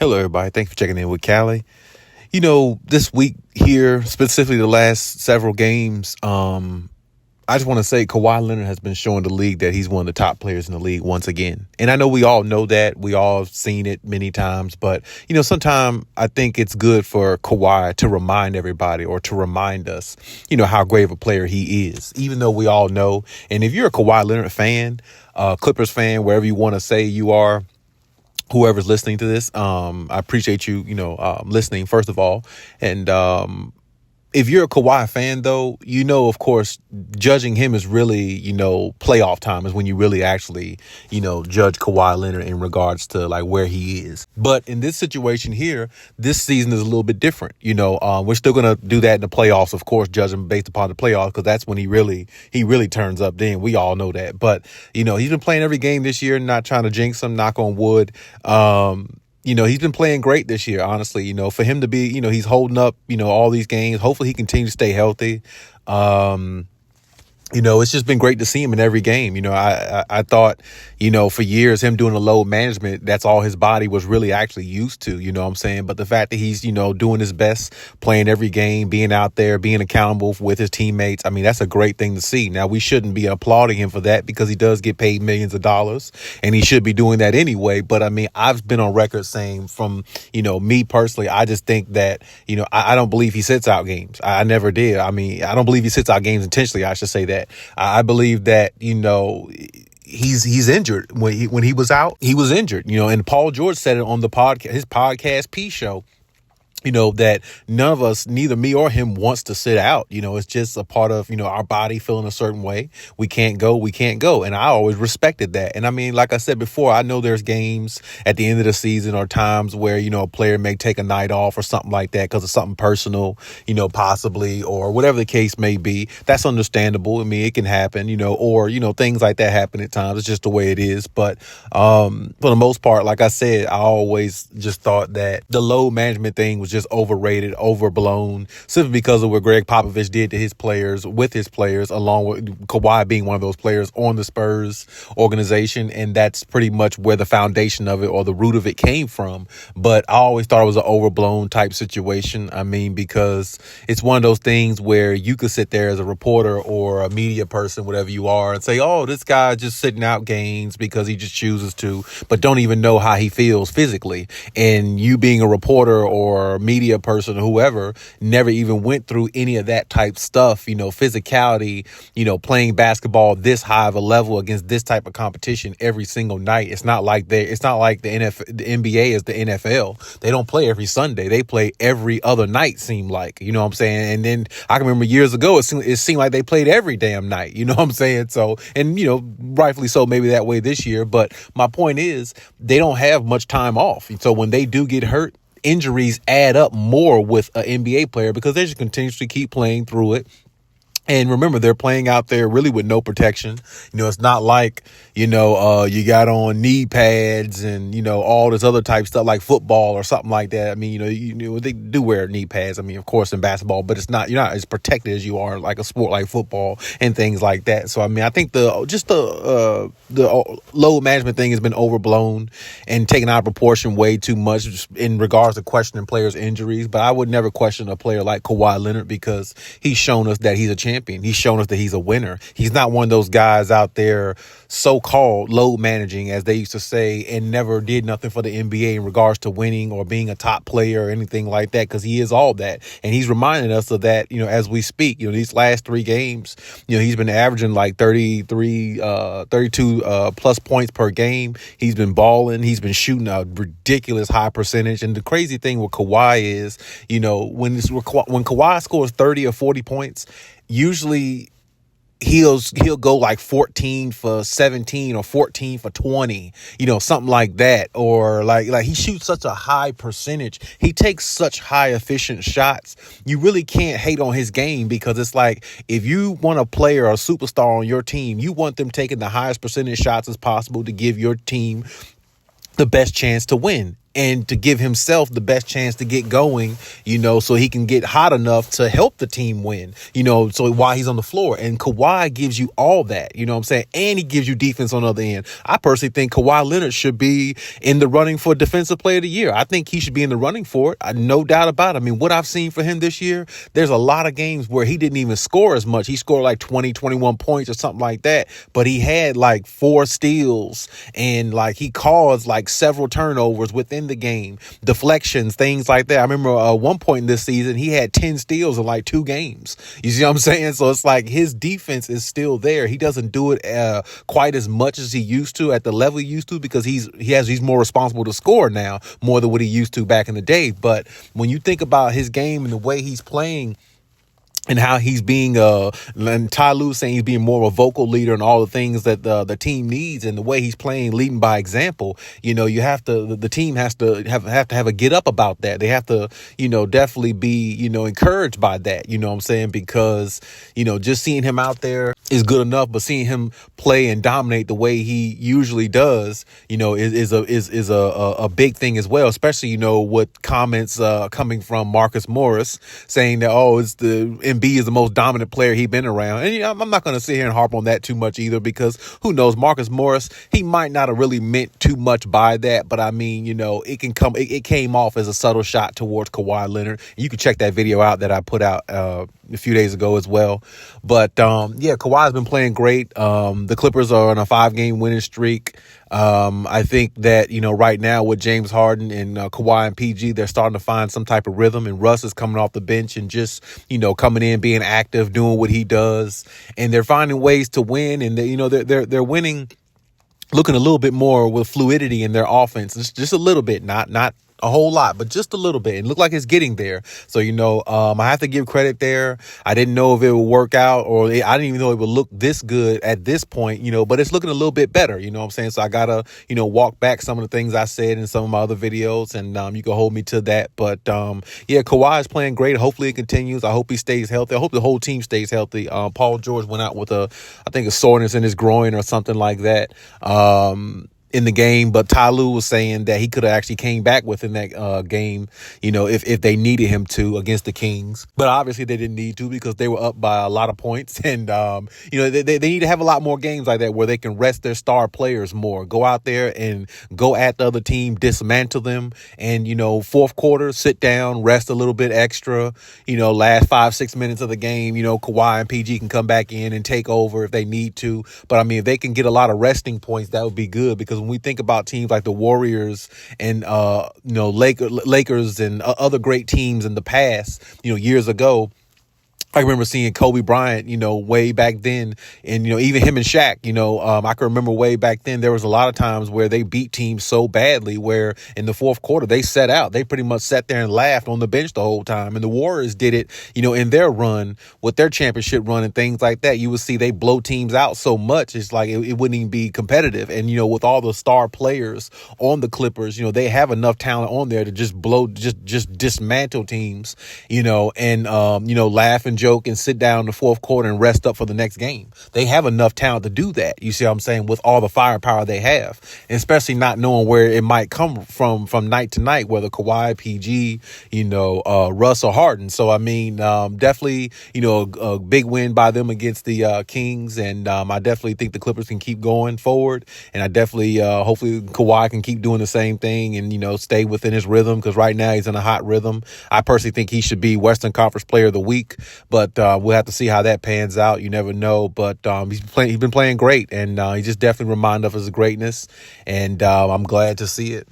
Hello, everybody. Thanks for checking in with Callie. This week here, specifically the last several games, I just want to say Kawhi Leonard has been showing the league that he's one of the top players in the league once again. And I know we all know that. We all have seen it many times. But, sometimes I think it's good for Kawhi to remind everybody or to remind us, how great of a player he is, even though we all know. And if you're a Kawhi Leonard fan, Clippers fan, wherever you want to say you are, whoever's listening to this, I appreciate you, listening, first of all. And if you're a Kawhi fan, though, of course, judging him is really, playoff time is when you really actually, judge Kawhi Leonard in regards to like where he is. But in this situation here, this season is a little bit different. We're still going to do that in the playoffs, of course, judging based upon the playoffs, because that's when he really turns up. Then we all know that. But, he's been playing every game this year, not trying to jinx him, knock on wood. He's been playing great this year, honestly. For him to be, he's holding up, all these games. Hopefully he continues to stay healthy. It's just been great to see him in every game. I thought, for years, him doing the load management, that's all his body was really actually used to, you know what I'm saying? But the fact that he's, doing his best, playing every game, being out there, being accountable with his teammates, I mean, that's a great thing to see. Now, we shouldn't be applauding him for that because he does get paid millions of dollars and he should be doing that anyway. But I mean, I've been on record saying from, me personally, I just think that, I don't believe he sits out games. I never did. I mean, I don't believe he sits out games intentionally. I should say that. I believe that, he's injured. When he was out, he was injured, and Paul George said it on the podcast, his podcast P show. That none of us, neither me or him, wants to sit out. It's just a part of, our body feeling a certain way. We can't go. And I always respected that. And I mean, like I said before, I know there's games at the end of the season or times where, a player may take a night off or something like that because of something personal, possibly, or whatever the case may be. That's understandable. I mean, it can happen, or, things like that happen at times. It's just the way it is. But for the most part, like I said, I always just thought that the load management thing was just overrated, overblown, simply because of what Greg Popovich did to his players, with his players, along with Kawhi being one of those players on the Spurs organization. And that's pretty much where the foundation of it or the root of it came from. But I always thought it was an overblown type situation. I mean, because it's one of those things where you could sit there as a reporter or a media person, whatever you are, and say, oh, this guy's just sitting out games because he just chooses to, but don't even know how he feels physically. And you being a reporter or media person or whoever never even went through any of that type stuff, physicality, playing basketball this high of a level against this type of competition every single night. It's not like the NBA is the NFL. They don't play every Sunday. They play every other night, seem like, you know what I'm saying? And then I can remember years ago, it seemed like they played every damn night, you know what I'm saying? So, and, rightfully so, maybe that way this year. But my point is they don't have much time off. So when they do get hurt, injuries add up more with an NBA player because they just continuously keep playing through it. And remember, they're playing out there really with no protection. It's not like, you got on knee pads and, all this other type stuff like football or something like that. I mean, they do wear knee pads. I mean, of course, in basketball, but you're not as protected as you are like a sport like football and things like that. So, I mean, I think the load management thing has been overblown and taken out of proportion way too much just in regards to questioning players' injuries. But I would never question a player like Kawhi Leonard because he's shown us that he's a champion. He's shown us that he's a winner. He's not one of those guys out there so-called load managing, as they used to say, and never did nothing for the NBA in regards to winning or being a top player or anything like that, because he is all that. And he's reminding us of that, as we speak. These last 3 games, he's been averaging like 32 plus points per game. He's been balling. He's been shooting a ridiculous high percentage. And the crazy thing with Kawhi is, when Kawhi scores 30 or 40 points, usually he'll go like 14 for 17 or 14 for 20, something like that. Or like he shoots such a high percentage. He takes such high efficient shots. You really can't hate on his game because it's like if you want a player or a superstar on your team, you want them taking the highest percentage shots as possible to give your team the best chance to win. and to give himself the best chance to get going, so he can get hot enough to help the team win, so while he's on the floor. And Kawhi gives you all that, you know what I'm saying? And he gives you defense on the other end. I personally think Kawhi Leonard should be in the running for Defensive Player of the Year. I think he should be in the running for it. No doubt about it. I mean, what I've seen for him this year, there's a lot of games where he didn't even score as much. He scored like 20, 21 points or something like that. But he had like 4 steals and like he caused like several turnovers within the game, deflections, things like that. I remember one point in this season, he had 10 steals in like 2 games. You see what I'm saying? So it's like his defense is still there. He doesn't do it quite as much as he used to at the level he used to because he's more responsible to score now more than what he used to back in the day. But when you think about his game and the way he's playing, and how he's being, and Ty Lue saying he's being more of a vocal leader and all the things that the team needs, and the way he's playing, leading by example. You have to, the team has to have a get up about that. They have to, definitely be, encouraged by that. You know what I'm saying? Because, just seeing him out there is good enough, but seeing him play and dominate the way he usually does, is a big thing as well. Especially, with comments coming from Marcus Morris saying that, it's the Embiid is the most dominant player he's been around. And I'm not going to sit here and harp on that too much either, because who knows, Marcus Morris, he might not have really meant too much by that. But I mean, it came off as a subtle shot towards Kawhi Leonard. You can check that video out that I put out a few days ago as well. But Kawhi's been playing great. The Clippers are on a 5-game winning streak. I think that, right now with James Harden and Kawhi and PG, they're starting to find some type of rhythm, and Russ is coming off the bench and just, coming in, being active, doing what he does, and they're finding ways to win. And they're winning, looking a little bit more with fluidity in their offense, just a little bit, not a whole lot, but just a little bit. It looked like it's getting there. So, I have to give credit there. I didn't know if it would work out, or I didn't even know it would look this good at this point, but it's looking a little bit better. You know what I'm saying? So I got to, walk back some of the things I said in some of my other videos, and you can hold me to that. But Kawhi is playing great. Hopefully it continues. I hope he stays healthy. I hope the whole team stays healthy. Paul George went out with I think a soreness in his groin or something like that. In the game, but Ty Lue was saying that he could have actually came back within that game, if they needed him to against the Kings. But obviously they didn't need to, because they were up by a lot of points. And, they need to have a lot more games like that where they can rest their star players more. Go out there and go at the other team, dismantle them. And, fourth quarter, sit down, rest a little bit extra, last 5-6 minutes of the game, Kawhi and PG can come back in and take over if they need to. But I mean, if they can get a lot of resting points, that would be good, because when we think about teams like the Warriors and Lakers and other great teams in the past, years ago, I remember seeing Kobe Bryant, way back then, and, even him and Shaq, I can remember way back then, there was a lot of times where they beat teams so badly where in the fourth quarter, they sat out. They pretty much sat there and laughed on the bench the whole time. And the Warriors did it, in their run with their championship run and things like that. You would see they blow teams out so much. It's like it wouldn't even be competitive. And, with all the star players on the Clippers, they have enough talent on there to just just dismantle teams, and, laugh and joke and sit down in the fourth quarter and rest up for the next game. They have enough talent to do that. You see what I'm saying? With all the firepower they have, and especially not knowing where it might come from night to night, whether Kawhi, PG, Russ or Harden. So, I mean, definitely, a big win by them against the Kings. And I definitely think the Clippers can keep going forward. And I definitely, hopefully Kawhi can keep doing the same thing and, stay within his rhythm, because right now he's in a hot rhythm. I personally think he should be Western Conference Player of the Week, but we'll have to see how that pans out. You never know. But he's been playing great, and he just definitely reminds us of his greatness, and I'm glad to see it.